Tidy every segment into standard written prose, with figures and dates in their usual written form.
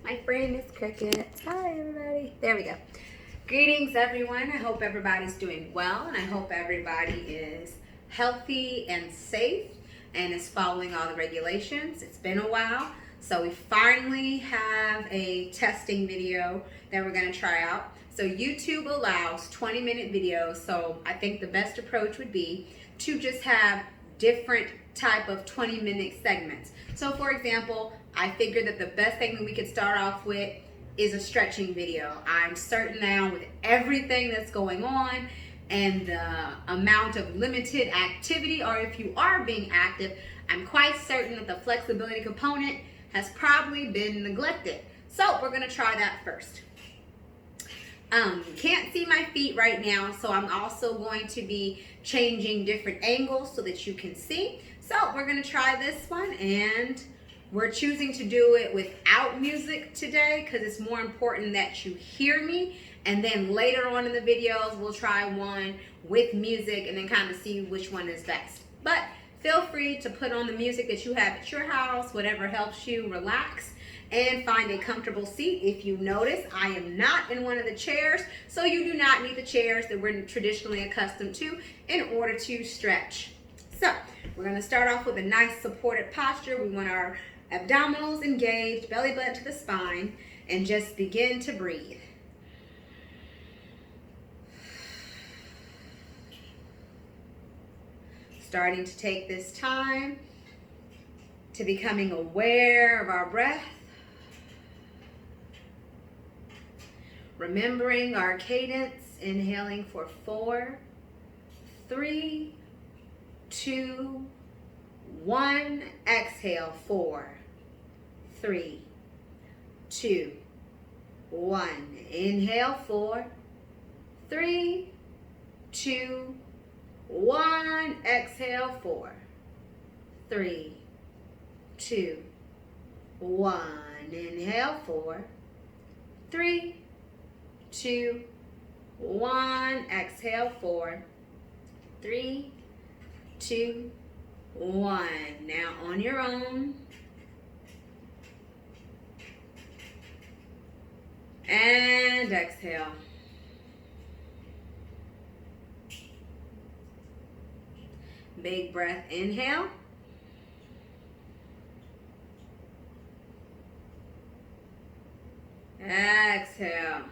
My frame is crooked. Hi, everybody. There we go. Greetings, everyone. I hope everybody's doing well, and I hope everybody is healthy and safe and is following all the regulations. It's been a while, so we finally have a testing video that we're going to try out. So YouTube allows 20-minute videos, so I think the best approach would be to just have different type of 20-minute segments. So for example, I figured that the best thing that we could start off with is a stretching video. I'm certain now with everything that's going on and the amount of limited activity, or if you are being active, I'm quite certain that the flexibility component has probably been neglected. So we're gonna try that first. Can't see my feet right now, so I'm also going to be changing different angles so that you can see. So we're gonna try this one, and we're choosing to do it without music today because it's more important that you hear me, and then later on in the videos we'll try one with music and then kind of see which one is best. But feel free to put on the music that you have at your house, whatever helps you relax and find a comfortable seat. If you notice, I am not in one of the chairs, so you do not need the chairs that we're traditionally accustomed to in order to stretch. So we're going to start off with a nice supported posture. We want our abdominals engaged, belly button to the spine, and just begin to breathe. Starting to take this time to becoming aware of our breath. Remembering our cadence, inhaling for 4, 3, 2, 1. Exhale, 4, 3, 2, 1. Inhale, 4, 3, 2, 1. Exhale, 4, 3, 2, 1. Inhale, 4, 3, 2, 1. Exhale, 4, 3, 2, 1. Now on your own. And exhale. Big breath, inhale. Exhale.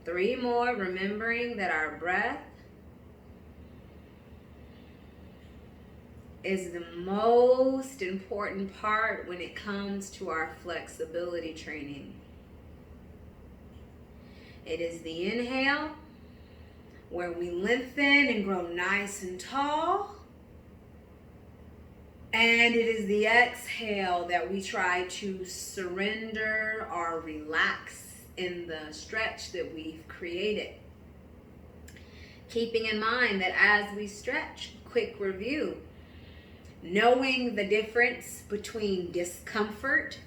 Three more, remembering that our breath is the most important part when it comes to our flexibility training. It is the inhale where we lengthen and grow nice and tall. And it is the exhale that we try to surrender or relax in the stretch that we've created. Keeping in mind that as we stretch, quick review, knowing the difference between discomfort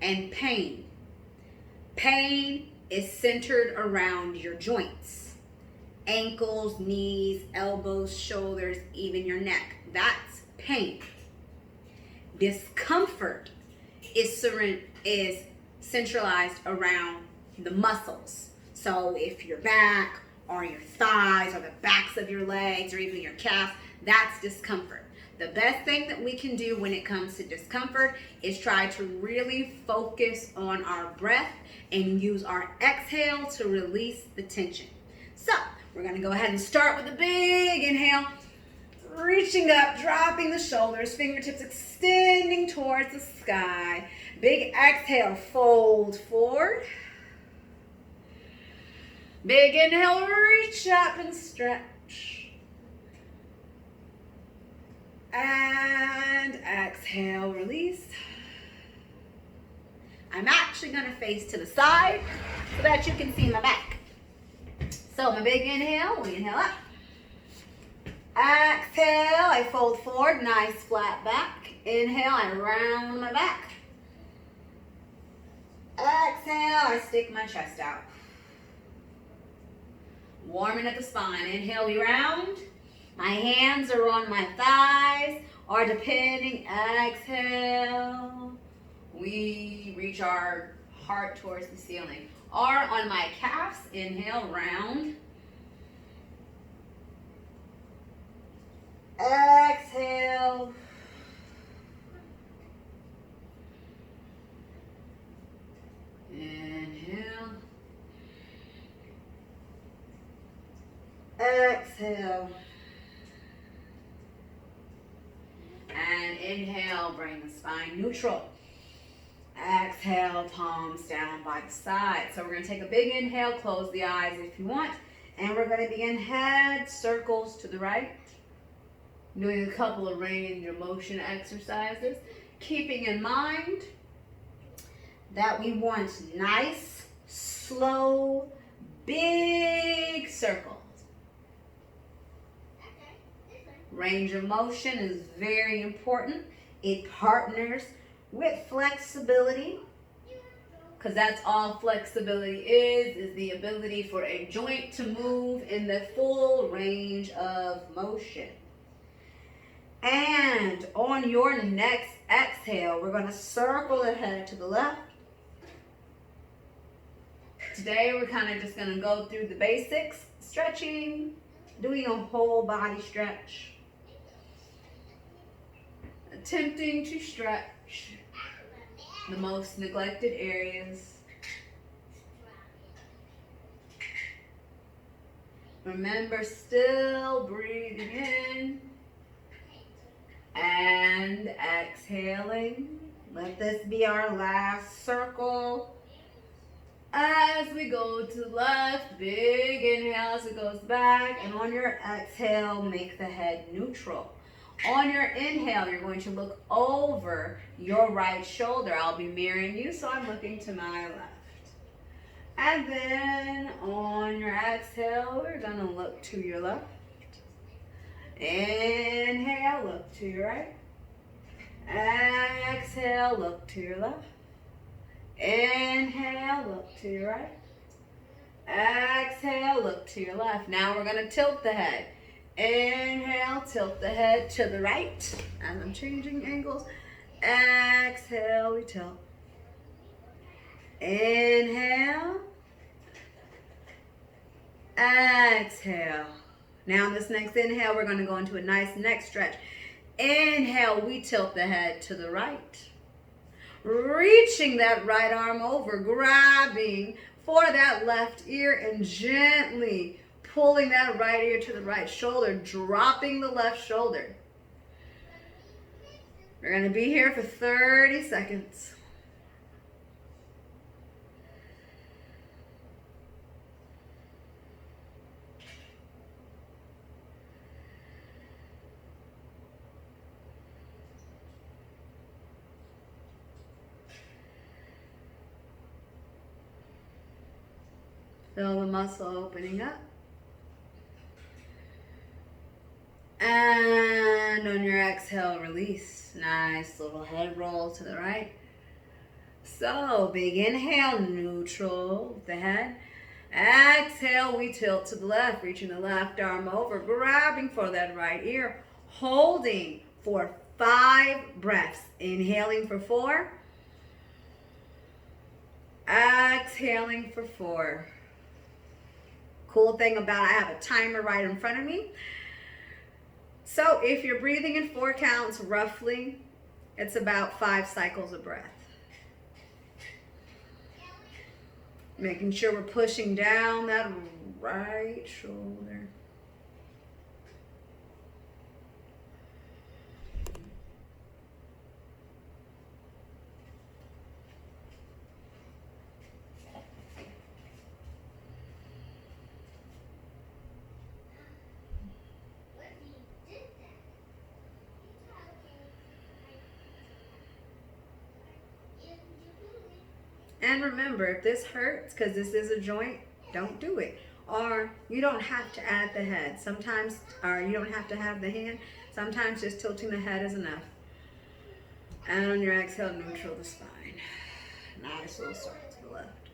and pain. Pain is centered around your joints, ankles, knees, elbows, shoulders, even your neck. That's pain. Discomfort is centralized around the muscles. So if your back or your thighs or the backs of your legs or even your calves, that's discomfort. The best thing that we can do when it comes to discomfort is try to really focus on our breath and use our exhale to release the tension. So we're going to go ahead and start with a big inhale. Reaching up, dropping the shoulders, fingertips extending towards the sky. Big exhale, fold forward. Big inhale, reach up and stretch. And exhale, release. I'm actually going to face to the side so that you can see my back. So my big inhale, we inhale up. Exhale, I fold forward, nice flat back. Inhale, I round my back. Exhale, I stick my chest out. Warming at the spine. Inhale, we round. My hands are on my thighs. Or depending, exhale, we reach our heart towards the ceiling. Or on my calves, inhale, round. Exhale. Inhale. Exhale. And inhale, bring the spine neutral. Exhale, palms down by the side. So we're going to take a big inhale, close the eyes if you want. And we're going to begin head circles to the right. Doing a couple of range of motion exercises. Keeping in mind that we want nice, slow, big circles. Range of motion is very important. It partners with flexibility, because that's all flexibility is the ability for a joint to move in the full range of motion. And on your next exhale, we're going to circle the head to the left. Today we're kind of just going to go through the basics, stretching, doing a whole body stretch. Attempting to stretch the most neglected areas. Remember, still breathing in and exhaling. Let this be our last circle. As we go to the left, big inhale as it goes back, and on your exhale, make the head neutral. On your inhale, you're going to look over your right shoulder. I'll be mirroring you, so I'm looking to my left. And then on your exhale, we're going to look to your left. Inhale, look to your right. Exhale, look to your left. Inhale, look to your right. Exhale, look to your left. Now we're going to tilt the head. Inhale, tilt the head to the right. And I'm changing angles. Exhale, we tilt. Inhale. Exhale. Now in this next inhale, we're going to go into a nice neck stretch. Inhale, we tilt the head to the right. Reaching that right arm over, grabbing for that left ear and gently pulling that right ear to the right shoulder, dropping the left shoulder. We're going to be here for 30 seconds. Feel the muscle opening up. And on your exhale, release. Nice little head roll to the right. So, big inhale, neutral the head. Exhale, we tilt to the left, reaching the left arm over, grabbing for that right ear, holding for 5 breaths. Inhaling for 4. Exhaling for 4. Cool thing about I have a timer right in front of me. So if you're breathing in 4 counts, roughly, it's about 5 cycles of breath. Making sure we're pushing down that right shoulder. And remember, if this hurts, because this is a joint, don't do it. Or you don't have to add the head. Sometimes, or you don't have to have the hand. Sometimes just tilting the head is enough. And on your exhale, neutral the spine. Nice little circle to the left.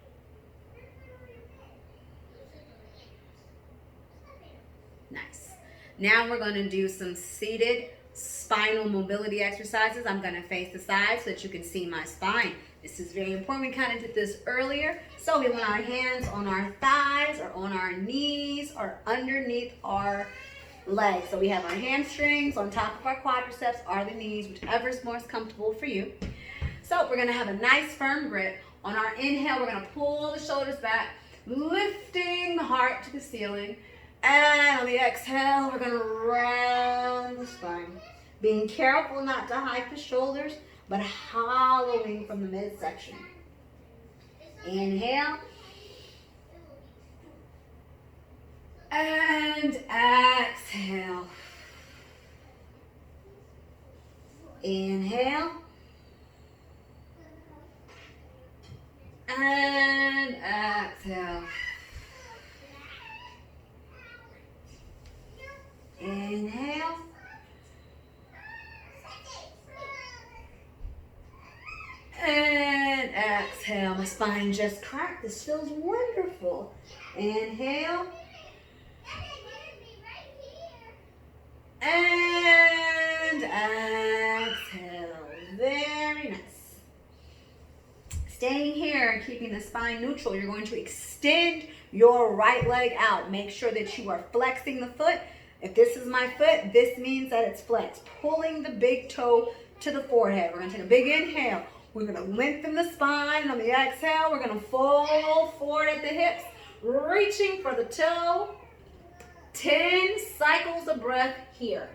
Nice. Now we're going to do some seated spinal mobility exercises. I'm going to face the side so that you can see my spine. This is very important. We kind of did this earlier. So we want our hands on our thighs or on our knees or underneath our legs. So we have our hamstrings on top of our quadriceps or the knees, whichever is most comfortable for you. So we're going to have a nice firm grip. On our inhale, we're going to pull the shoulders back, lifting the heart to the ceiling. And on the exhale, we're going to round the spine. Being careful not to hike the shoulders, but hollowing from the midsection. Inhale. And exhale. Inhale. And exhale. Inhale. And exhale. My spine just cracked. This feels wonderful. Inhale. And exhale. Very nice. Staying here and keeping the spine neutral, you're going to extend your right leg out. Make sure that you are flexing the foot. If this is my foot, this means that it's flexed. Pulling the big toe to the forehead. We're going to take a big inhale. We're going to lengthen the spine. And on the exhale, we're going to fold forward at the hips, reaching for the toe. 10 cycles of breath here.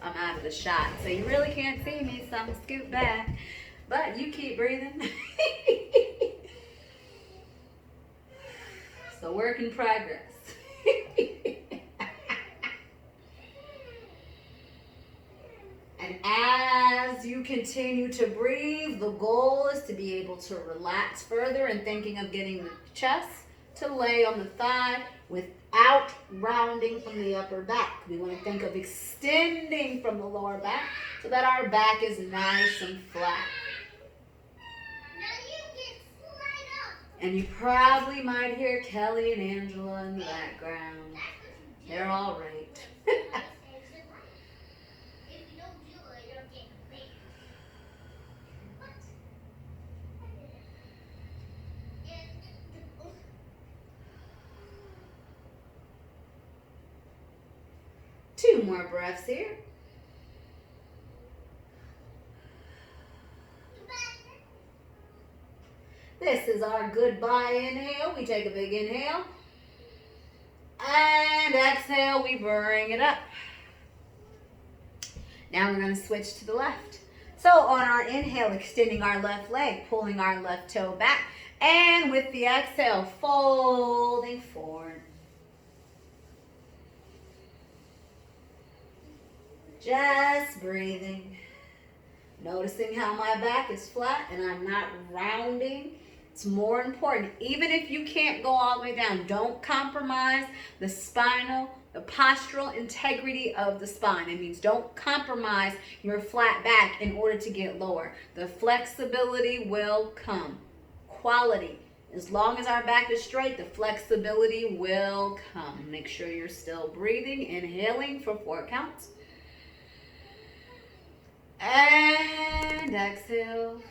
I'm out of the shot, so you really can't see me, so I'm going to scoot back. But you keep breathing. It's a work in progress. And as you continue to breathe, the goal is to be able to relax further and thinking of getting the chest to lay on the thigh without rounding from the upper back. We want to think of extending from the lower back so that our back is nice and flat. And you probably might hear Kelly and Angela in the background. They're all right. Two more breaths here. This is our goodbye inhale. We take a big inhale. And exhale, we bring it up. Now we're going to switch to the left. So on our inhale, extending our left leg, pulling our left toe back. And with the exhale, folding forward. Just breathing. Noticing how my back is flat and I'm not rounding. It's more important. Even if you can't go all the way down, don't compromise the postural integrity of the spine. It means don't compromise your flat back in order to get lower. The flexibility will come. Quality. As long as our back is straight, the flexibility will come. Make sure you're still breathing, inhaling for 4 counts. And exhale.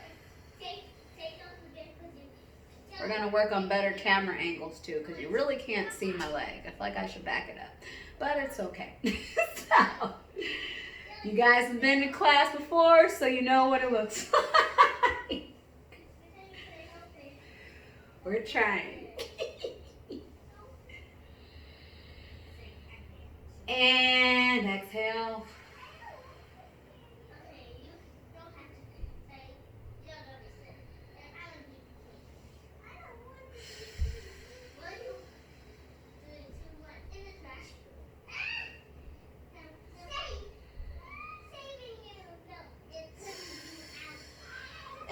We're going to work on better camera angles too, because you really can't see my leg. I feel like I should back it up, but it's okay. So, you guys have been to class before, so you know what it looks like. We're trying. And exhale.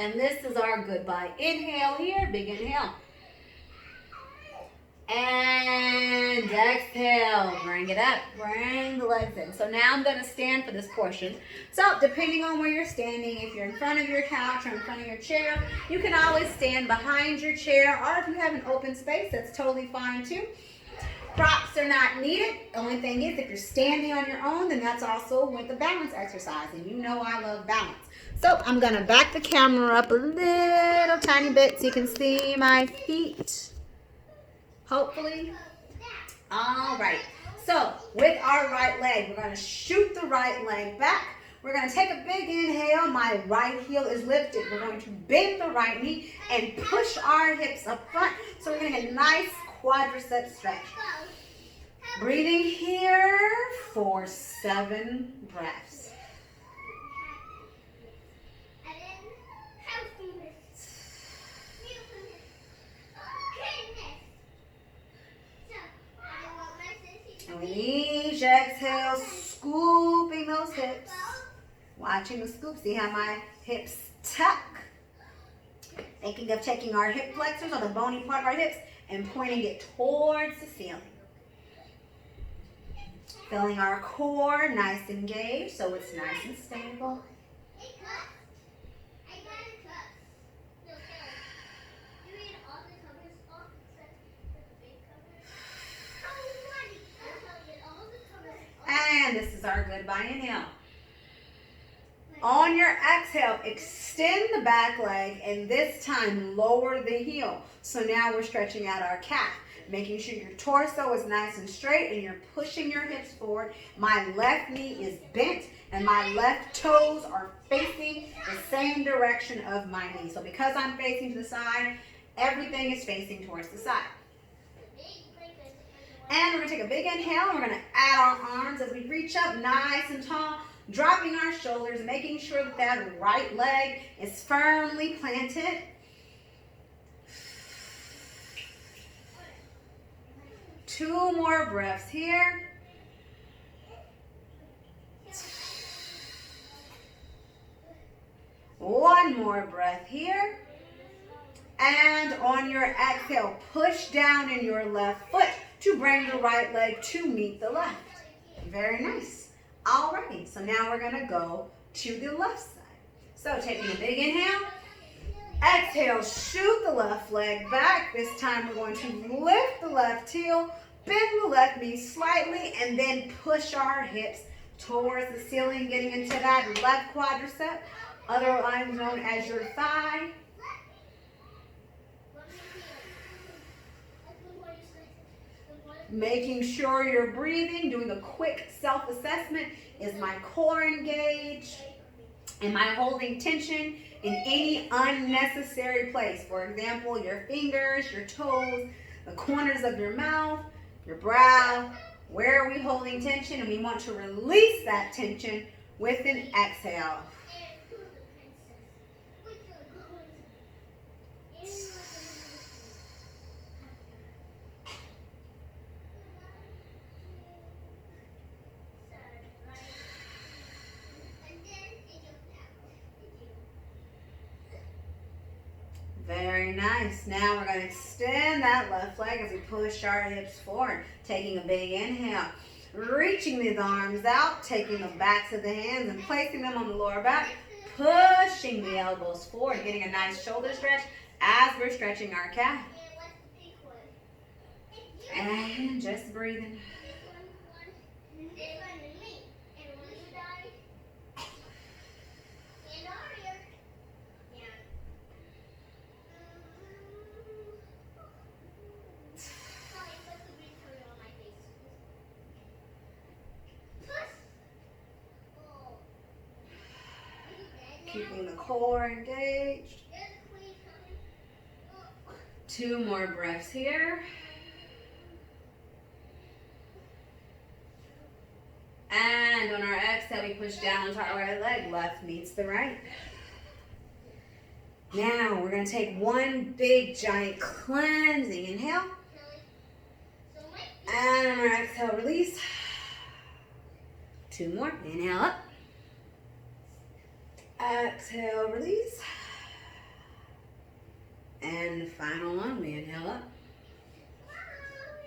And this is our goodbye. Inhale here, big inhale. And exhale, bring it up, bring the legs in. So now I'm gonna stand for this portion. So depending on where you're standing, if you're in front of your couch or in front of your chair, you can always stand behind your chair, or if you have an open space, that's totally fine too. Props are not needed. The only thing is, if you're standing on your own, then that's also with the balance exercise. And you know I love balance. So I'm going to back the camera up a little tiny bit so you can see my feet. Hopefully. All right. So with our right leg, we're going to shoot the right leg back. We're going to take a big inhale. My right heel is lifted. We're going to bend the right knee and push our hips up front. So we're going to get a nice quadricep stretch. Breathing here for 7 breaths. And with each exhale, scooping those hips. Watching the scoop, see how my hips tuck. Thinking of taking our hip flexors or the bony part of our hips and pointing it towards the ceiling. Feeling our core nice and engaged so it's nice and stable. And this is our goodbye inhale. On your exhale, extend the back leg and this time lower the heel. So now we're stretching out our calf, making sure your torso is nice and straight and you're pushing your hips forward. My left knee is bent and my left toes are facing the same direction of my knee. So because I'm facing to the side, everything is facing towards the side. And we're going to take a big inhale and we're going to add our arms as we reach up nice and tall, dropping our shoulders, making sure that that right leg is firmly planted. Two more breaths here. One more breath here. And on your exhale, push down in your left foot to bring the right leg to meet the left. Very nice. Alrighty, so now we're going to go to the left side. So taking a big inhale. Exhale, shoot the left leg back. This time we're going to lift the left heel, bend the left knee slightly, and then push our hips towards the ceiling, getting into that left quadricep, otherwise known as your thigh. Making sure you're breathing, doing a quick self-assessment. Is my core engaged? Am I holding tension in any unnecessary place? For example, your fingers, your toes, the corners of your mouth, your brow. Where are we holding tension? And we want to release that tension with an exhale. Very nice. Now we're going to extend that left leg as we push our hips forward. Taking a big inhale. Reaching these arms out. Taking the backs of the hands and placing them on the lower back. Pushing the elbows forward. Getting a nice shoulder stretch as we're stretching our calf. And just breathing. Keeping the core engaged. 2 more breaths here. And on our exhale, we push down onto our right leg. Left meets the right. Now we're going to take one big, giant cleansing inhale. And on our exhale, release. 2 more. Inhale up. Exhale, release. And the final one, we inhale up.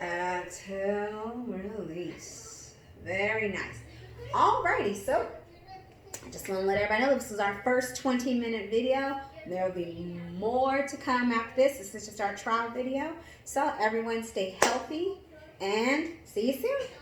Exhale, release. Very nice. Alrighty, so I just want to let everybody know this is our first 20-minute video. There will be more to come after this. This is just our trial video. So everyone stay healthy and see you soon.